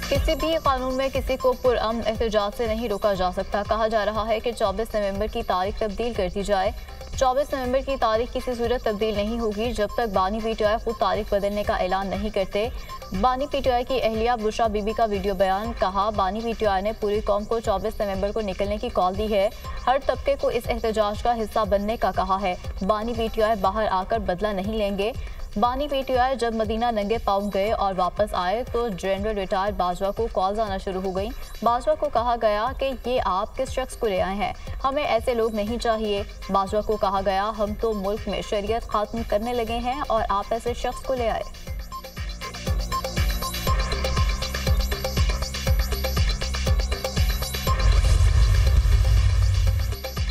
किसी भी कानून में किसी को पुरअमन एहतजाज से नहीं रोका जा सकता। कहा जा रहा है कि 24 नवंबर की तारीख तब्दील कर दी जाए। 24 नवंबर की तारीख किसी सूरत तब्दील नहीं होगी जब तक बानी पीटीआई खुद तारीख बदलने का ऐलान नहीं करते। बानी पीटीआई की अहलिया बुशरा बीबी का वीडियो बयान। कहा, बानी पीटीआई ने पूरी कौम को 24 नवंबर को निकलने की कॉल दी है। हर तबके को इस एहतजाज का हिस्सा बनने का कहा है। बानी पीटीआई बाहर आकर बदला नहीं लेंगे। बानी पीटीआई जब मदीना नंगे पाँव गए और वापस आए तो जनरल रिटायर्ड बाजवा को कॉल्स आना शुरू हो गई। बाजवा को कहा गया कि ये आप किस शख्स को ले आए हैं, हमें ऐसे लोग नहीं चाहिए। बाजवा को कहा गया, हम तो मुल्क में शरीयत खत्म करने लगे हैं और आप ऐसे शख्स को ले आए।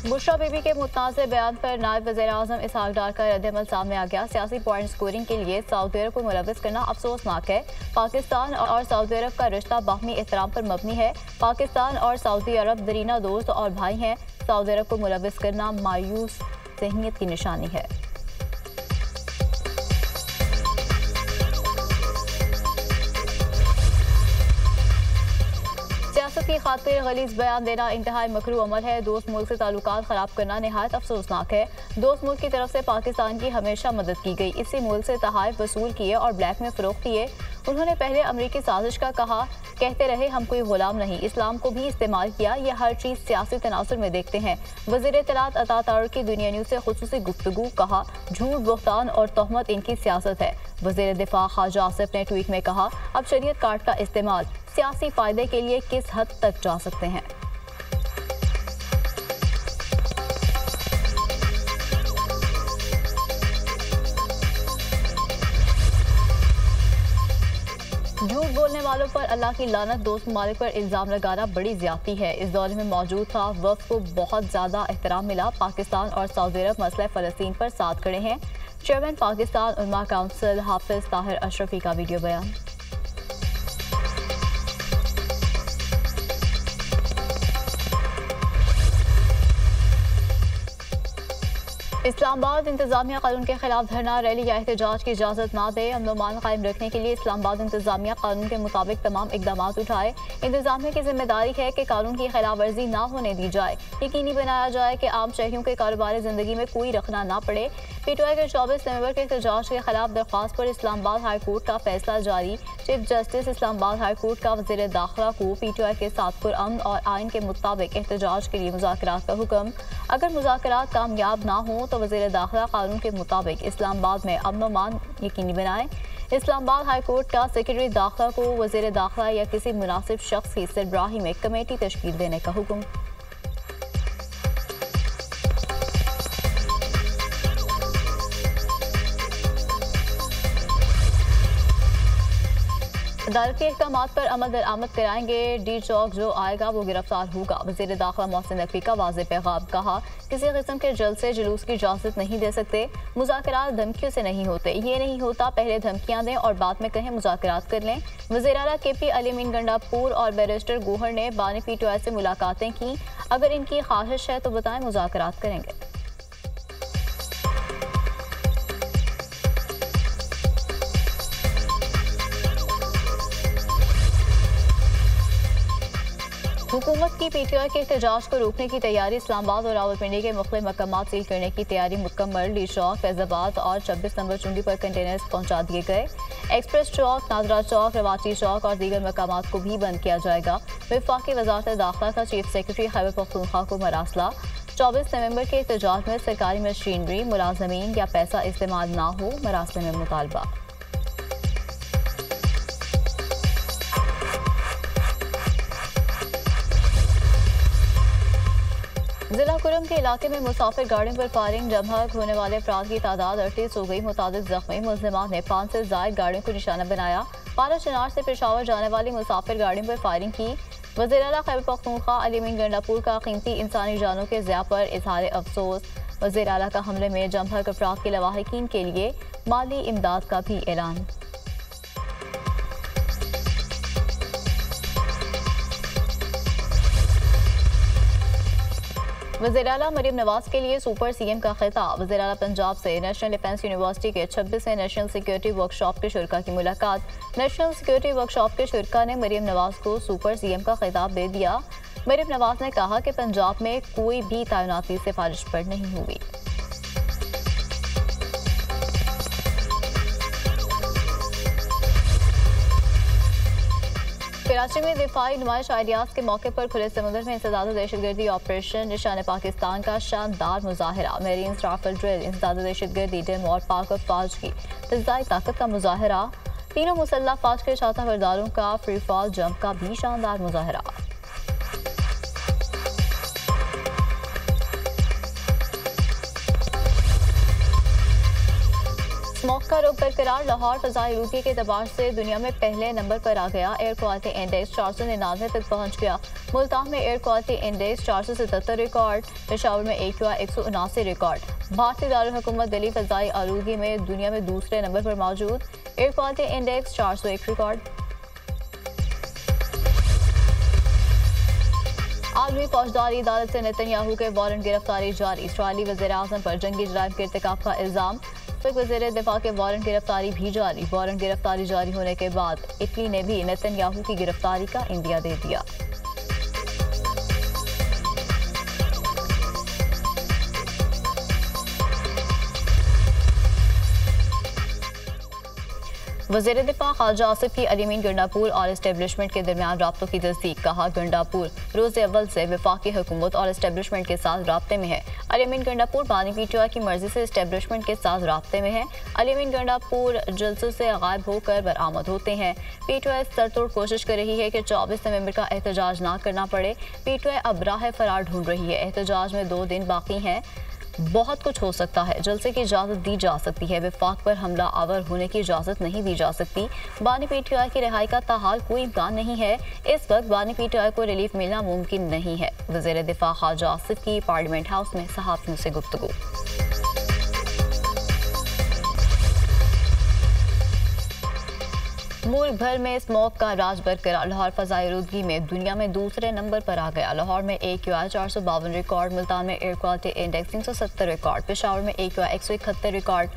बुशरा बीबी के मुतनाज़ बयान पर नायब वज़ीर-ए-आज़म इसहाक डार का रद्द-ए-अमल सामने आ गया। सियासी पॉइंट स्कोरिंग के लिए सऊदी अरब को मुलव्वस करना अफसोसनाक है। पाकिस्तान और सऊदी अरब का रिश्ता बाहमी एहतराम पर मबनी है। पाकिस्तान और सऊदी अरब दरीना दोस्त और भाई हैं। सऊदी अरब को मुलव्वस करना मायूस ज़हनियत की निशानी है। सियासत की खातिर गलीज़ बयान देना इंतहाई मकरू अमल है। दोस्त मुल्क से ताल्लुकात ख़राब करना नहायत अफसोसनाक है। दोस्त मुल्क की तरफ से पाकिस्तान की हमेशा मदद की गई। इसी मुल्क से तहाइफ वसूल किए और ब्लैक में फ़रोख्त किए। उन्होंने पहले अमरीकी साजिश का कहते रहे हम कोई गुलाम नहीं, इस्लाम को भी इस्तेमाल किया। यह हर चीज़ सियासी तनासुर में देखते हैं। वज़ीर इत्तलात अता तारिक की दुनिया न्यूज़ से खुसूसी गुफ्तगू। कहा, झूठ, बुहतान और तोहमत इनकी सियासत है। वज़ीर दिफा ख्वाजा आसिफ ने ट्वीट में कहा, अब शरीयत कार्ड का इस्तेमाल सियासी फ़ायदे के लिए किस हद तक जा सकते हैं। झूठ बोलने वालों पर अल्लाह की लानत। दोस्त ममालिक पर इल्ज़ाम लगाना बड़ी ज़्यादती है। इस दौरे में मौजूद था वफ़द को बहुत ज़्यादा एहतराम मिला। पाकिस्तान और सऊदी अरब मसला फ़लस्तीन पर साथ खड़े हैं। चेयरमैन पाकिस्तान उलमा काउंसिल हाफिज़ ताहिर अशरफी का वीडियो बयान। इस्लामाबाद इंतजामिया कानून के खिलाफ धरना, रैली या एहतजाज की इजाज़त ना दे। अमन अमान कायम रखने के लिए इस्लामाबाद इंतजामिया कानून के मुताबिक तमाम इकदाम उठाए। इंतजामिया की जिम्मेदारी है कि कानून की खिलाफ वर्जी ना होने दी जाए। यकीनी बनाया जाए कि आम शहरियों के कारोबारी जिंदगी में कोई रखना ना पड़े। पीटीआई के 24 नवंबर के एहतजाज के खिलाफ दरख्वास्त पर इस्लामाबाद हाई कोर्ट का फैसला जारी। Chief justice Islamabad high court का वज़ीर दाखिला को पीटीआई के साथ पुरअमन और आइन के मुताबिक एहतजाज के लिए मुज़ाकरात का हुक्म। अगर मुज़ाकरात कामयाब ना हो तो वज़ीर दाखिला कानून के मुताबिक इस्लामाबाद में अमन अमान यकीनी बनाए। इस्लामाबाद हाई कोर्ट का सेक्रेटरी दाखिला को वज़ीर दाखिला या किसी मुनासिब शख्स की सरबराही में कमेटी तश्कील देने का हुक्म। अदालती अहकामात पर अमल दरामद कराएंगे। डी चौक जो आएगा वो गिरफ्तार होगा। वज़ीर दाखिला मोहसिन नकवी का वाज़ेह पैगाम। कहा, किसी किस्म के जलसे जुलूस की इजाज़त नहीं दे सकते। मुज़ाकरात धमकियों से नहीं होते। ये नहीं होता पहले धमकियाँ दें और बाद में कहें मुज़ाकरात कर लें। वज़ीर आला KP अली-अमीन गंडापुर और बैरिस्टर गोहर ने बानी पीटीआई से मुलाकातें की। अगर इनकी ख्वाहिश है तो बताएं, मुज़ाकरात करेंगे। हुकूमत की पीटीआई के एहतजाज को रोकने की तैयारी। इस्लामाबाद और रावलपिंडी के मुख्तलिफ मकामात सील करने की तैयारी मुकम्मल। डी चौक, फैजाबाद और 26 नंबर चुंगी पर कंटेनर्स पहुंचा दिए गए। एक्सप्रेस चौक, नादरा चौक, रवाची चौक और दीगर मकामात को भी बंद किया जाएगा। वफाकी वजारत दाखिला का चीफ सेक्रेटरी खैबर पख्तूनख्वा को मरासला। 24 नवंबर के एहतजाज में सरकारी मशीनरी, मुलाजमीन या पैसा इस्तेमाल ना हो, मरासले में मुतालबा। जिला कुरम के इलाके में मुसाफिर गाड़ियों पर फायरिंग। जमहक होने वाले अफराद की तादाद 38 हो गई। मुतादिद जख्मी। मुल्जिमान ने 5 से ज़ायद गाड़ियों को निशाना बनाया। पारा चनार से पेशावर जाने वाली मुसाफिर गाड़ियों पर फायरिंग की। वज़ीर आला खैबर पख्तूनख्वा अली-अमीन गंडापुर का कीमती इंसानी जानों के ज़िया पर इज़हार अफसोस। वज़ीर आला का हमले में जमहक अफराद के लवाहिकीन के लिए माली इमदाद का भी ऐलान। वज़ीर-ए-आला मरीम नवाज के लिए सुपर सीएम का खिताब। वज़ीर-ए-आला पंजाब से नेशनल डिफेंस यूनिवर्सिटी के 26वें नेशनल सिक्योरिटी वर्कशॉप के शुरका की मुलाकात। नेशनल सिक्योरिटी वर्कशॉप के शुरका ने मरीम नवाज को सुपर सीएम का खिताब दे दिया। मरीम नवाज ने कहा कि पंजाब में कोई भी तैनाती सिफारिश पर नहीं हुई। कराची में दिफाई नुमाइश आइडियाज के मौके पर खुले समुद्र में इंसदाद दहशतगर्दी ऑपरेशन निशान पाकिस्तान का शानदार मुजाहरा। मेरीन्स राफेल ड्रिल, इंसदाद दहशतगर्दी डेम और पाक फौज की फिजाई ताकत का मुजाहरा। तीनों मुसल्लह फौज के छाता बरदारों का फ्री फॉल जंप का भी शानदार मुजाहरा। स्मोक का रुख बरकरार। लाहौर फजाई आलूगी के एतबार से दुनिया में पहले नंबर पर आ गया। एयर क्वालिटी इंडेक्स 499 तक पहुंच गया। मुल्तान में air quality index 477 record. Peshawar में AQI 179 रिकॉर्ड। भारतीय दारुल हुकूमत दिल्ली फजाई आलूगी में दुनिया में दूसरे नंबर पर मौजूद। Air quality index 401 record. आलमी फौजदारी अदालत से नेतन्याहू के वारंट गिरफ्तारी जारी। इसराइली वज़ीर-ए-आज़म पर जंगी जराइम के इर्तिकाब का इल्जाम। वज़ीर दिफा के वारंट गिरफ्तारी भी जारी। वारंट गिरफ्तारी जारी होने के बाद इटली ने भी नेतन्याहू की गिरफ्तारी का इंदिया दे दिया। वज़ीर दिफा ख्वाजा आसिफ की अली अमीन गंडापुर और इस्टेब्लिशमेंट के दरमियान राब्तों की तस्दीक। कहा, गंडापुर रोज़ अव्वल से वफाकी हुकूमत और इस्टेब्लिशमेंट के साथ राब्ते में है। अली अमीन गंडापुर बानी PTI की मर्जी से इस्टेब्लिशमेंट के साथ राब्ते में है। अली अमीन गंडापुर जलसों से गायब होकर बरामद होते हैं। PTI सरतोड़ कोशिश कर रही है कि 24 नवंबर का एहतजाज ना करना पड़े। PTI अब राह फरार ढूंढ रही है। एहतजाज में 2 दिन बाकी हैं। बहुत कुछ हो सकता है। जलसे की इजाज़त दी जा सकती है। वफाक पर हमला आवर होने की इजाज़त नहीं दी जा सकती। बानी PTI की रिहाई का ताहाल कोई इम्कान नहीं है। इस वक्त बानी PTI को रिलीफ मिलना मुमकिन नहीं है। वज़ीर दिफा ख्वाजा आसिफ की पार्लियामेंट हाउस में सहाफ़ियों से गुफ्तगू। मुल्क भर में स्मोक का राज बरकरार। लाहौर फजाई आलूगी में दुनिया में दूसरे नंबर पर आ गया। लाहौर में AQI 452 रिकॉर्ड। मुल्तान में air quality index 370 record. Peshawar में AQI 171 रिकॉर्ड।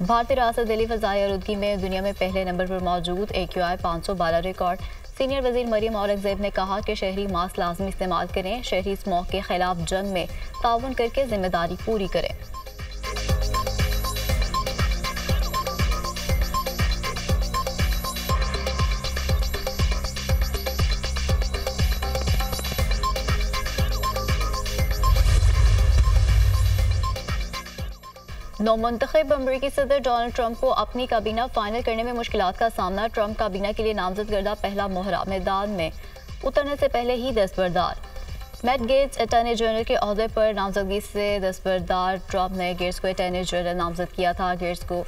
भारतीय रियासत दिल्ली फजाई आलूगी में दुनिया में पहले नंबर पर मौजूद। AQI 512 record. सीनियर वजीर मरीम औरंगजेब ने कहा कि शहरी मास्क लाजमी इस्तेमाल करें। शहरी स्मोक के खिलाफ जंग में ताउन करके जिम्मेदारी पूरी करें। नौमुंतखब अमरीकी सदर डोनाल्ड ट्रंप को अपनी काबीना फाइनल करने में मुश्किलात का सामना। ट्रंप काबीना के लिए नामजद करदा पहला मोहरा मैदान में उतरने से पहले ही दस्तबरदार। मैट गेट्स अटॉर्नी जनरल के ओहदे पर नामजदगी से दस्तबरदार। ट्रंप ने गेट्स को अटॉर्नी जनरल नामजद किया था। गेट्स को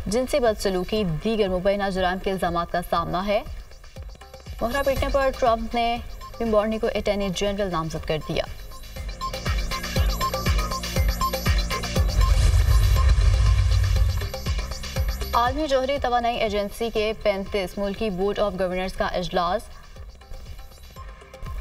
जिनसी बदसलूकी दीगर मुबैना जुराइम के इल्जामात का सामना है। मोहरा पीटने पर ट्रंप ने पिम्बॉर्नी को अटॉर्नी जनरल नामजद कर दिया। आलमी जोहरी तवानाई एजेंसी के 35 मुल्की बोर्ड ऑफ गवर्नर्स का इजलास।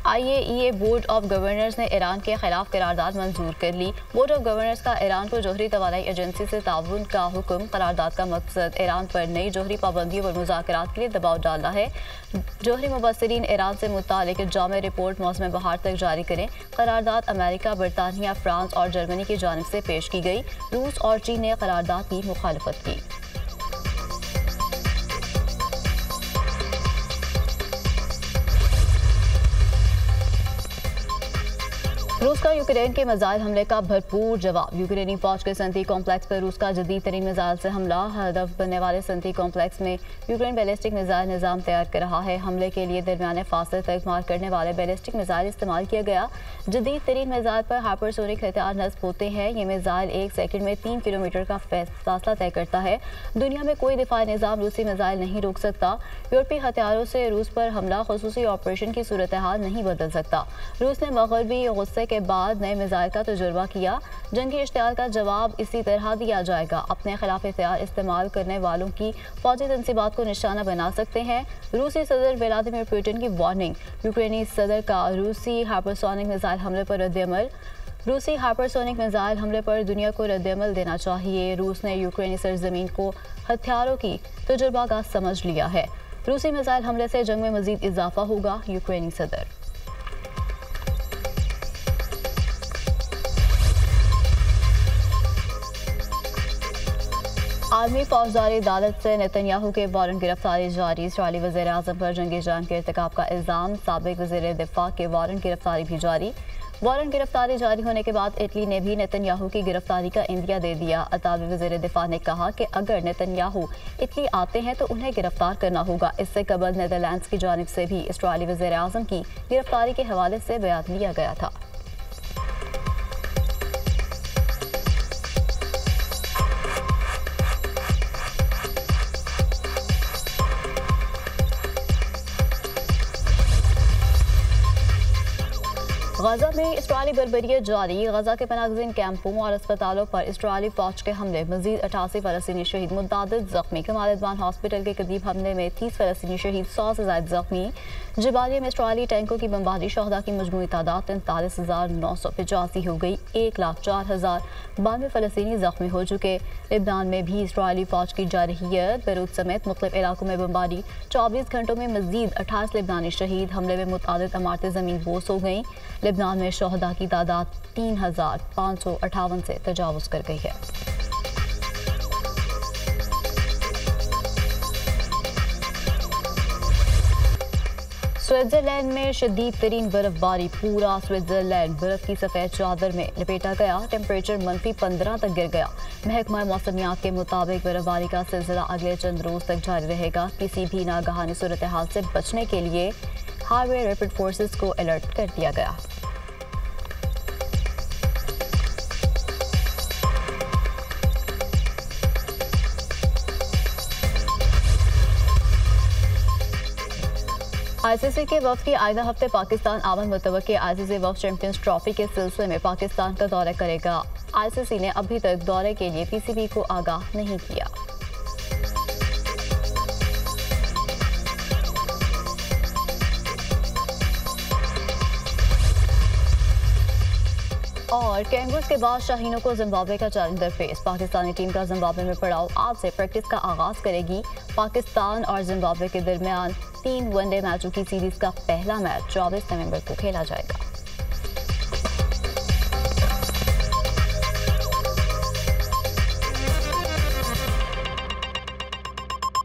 IAEA बोर्ड ऑफ गवर्नर्स ने ईरान के खिलाफ करारदाद मंजूर कर ली। बोर्ड ऑफ गवर्नर्स का ईरान को जोहरी तवानाई एजेंसी से ताउन का हुक्म। करारदाद का मकसद ईरान पर नई जोहरी पाबंदियों पर मुज़ाकरात के लिए दबाव डालना है। जोहरी मुबस्सिरीन ईरान से मुतालिक जामे रिपोर्ट मौसम बहार तक जारी करें। करारदाद अमेरिका, बरतानिया, फ्रांस और जर्मनी की जानिब से पेश की गई। रूस और चीन ने करारदाद की मुखालफत की। रूस का यूक्रेन के मिसाइल हमले का भरपूर जवाब। यूक्रेनी फौज के सनती कॉम्प्लेक्स पर रूस का जदीद तरीन मिसाइल से हमला। हदफ बनने वाले सनती कॉम्प्लेक्स में यूक्रेन बैलिस्टिक मिसाइल निज़ाम तैयार कर रहा है। हमले के लिए दरमियाने फासले तक मार करने वाले बैलिस्टिक मिसाइल इस्तेमाल किया गया। जदीद तरीन मिसाइल पर हाइपरसोनिक हथियार नस्ब होते हैं। ये मिसाइल 1 सेकंड में 3 किलोमीटर का फासला तय करता है। दुनिया में कोई दिफाई निज़ाम रूसी मिसाइल नहीं रोक सकता। यूरोपीय हथियारों से रूस पर हमला खुसूसी ऑपरेशन की सूरत हाल नहीं बदल सकता। रूस ने मगरबी गुस्से के बाद नए मिसाइल का तजुर्बा किया। जंगी इश्तियाल का जवाब इसी तरह दिया जाएगा। अपने खिलाफ हथियार इस्तेमाल करने वालों की फौजी तंसीबात को निशाना बना सकते हैं। रूसी सदर व्लादिमीर पुतिन की वार्निंग। यूक्रेनी सदर का रूसी हाइपरसोनिक मिसाइल हमले पर रद्द-ए-अमल। रूसी हाइपरसोनिक मिसाइल हमले पर दुनिया को रद्दअमल देना चाहिए। रूस ने यूक्रेनी सरजमीन को हथियारों की तजुर्बागार समझ लिया है। रूसी मिसाइल हमले से जंग में मजीद इजाफा होगा, यूक्रेनी सदर। आर्मी फौजदारी अदालत से नेतन्याहू के वारंट गिरफ्तारी जारी। इस्राईली वज़ीर आज़म पर जंगी जान के इर्तिकाब का इल्ज़ाम। साबिक वज़ीर दिफा के वारंट गिरफ्तारी भी जारी। वारंट गिरफ्तारी जारी होने के बाद इटली ने भी नेतन्याहू की गिरफ्तारी का इंदिया दे दिया। अतावी वज़ीर दिफा ने कहा कि अगर नेतन्याहू इटली आते हैं तो उन्हें गिरफ्तार करना होगा। इससे कबल नीदरलैंड्स की जानिब से भी इस्राईली वज़ीर आज़म की गिरफ्तारी के हवाले से बयान लिया गया था। गजा में इस्राईली बर्बरियत जारी। गजा के पनागज़ीन कैंपों और अस्पतालों पर इस्राईली फौज के हमले, मजीद 88 फ़लस्तीनी शहीद, मुतअद्दिद ज़ख्मी। कमाल अदवान हॉस्पिटल के करीब हमले में 30 फ़लस्तीनी शहीद, 100 से ज़ायद ज़ख्मी। जबालिया में इस्राईली टैंकों की बमबारी, शहदा की मजमूई तादाद 43,985 हो गई। 1,04,092 फ़लस्तीनी ज़ख्मी हो चुके। लिबनान में भी इस्राईली फौज की जारहियत, बेरूत समेत मुख्तलिफ इलाकों में बमबारी। 24 घंटों में मजीद 28 लिबनानी शहीद। हमले में मुतअद्दिद इमारतें ज़मीन बोस हो गईं। लिबनान में शहदा की तादाद 3,558 से तजावुज़ कर गई है। स्विट्जरलैंड में शदीद तरीन बर्फबारी, पूरा स्विट्जरलैंड बर्फ की सफ़ेद चादर में लपेटा गया। टेम्परेचर -15 तक गिर गया। महकमा मौसमियात के मुताबिक बर्फबारी का सिलसिला अगले चंद रोज तक जारी रहेगा। किसी भी नागहानी सूरत हाल से बचने के लिए हाईवे रैपिड फोर्सेस को अलर्ट कर दिया गया। आईसीसी के वफ्द की आइंदा हफ्ते पाकिस्तान आमद मुतवक्किल। आईसीसी वफ्द चैंपियंस ट्रॉफी के सिलसिले में पाकिस्तान का दौरा करेगा। आईसीसी ने अभी तक दौरे के लिए पीसीबी को आगाह नहीं किया। और कैंगरूज के बाद शाहीनों को जिम्बाब्वे का चैलेंज दरपेश। पाकिस्तानी टीम का जिम्बाब्वे में पड़ाव आज से प्रैक्टिस का आगाज करेगी। पाकिस्तान और जिम्बाब्वे के दरमियान 3 वनडे मैचों की सीरीज का पहला मैच 24 नवंबर को खेला जाएगा।